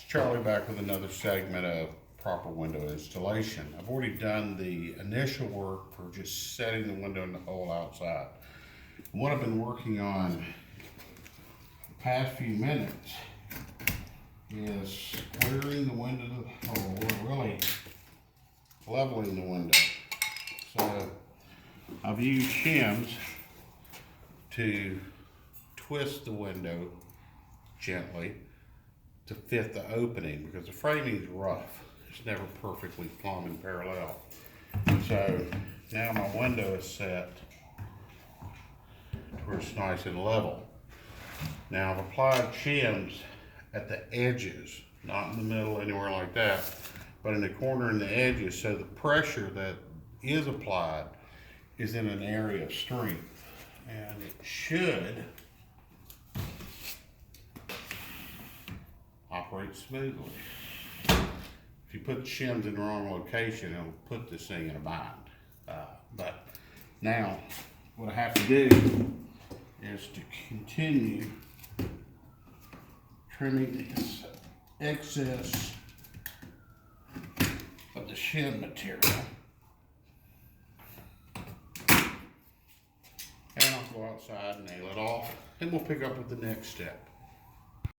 Charlie back with another segment of proper window installation. I've already done the initial work for just setting the window in the hole outside. And what I've been working on the past few minutes is squaring the window to the hole, or really leveling the window. So I've used shims to twist the window gently to fit the opening, because the framing is rough. It's never perfectly plumb and parallel. So now my window is set to where it's nice and level. Now I've applied shims at the edges, not in the middle, anywhere like that, but in the corner and the edges, so the pressure that is applied is in an area of strength, and it should operate smoothly. If you put the shims in the wrong location, it'll put this thing in a bind. But now, what I have to do is to continue trimming this excess of the shim material. And I'll go outside and nail it off, and we'll pick up with the next step.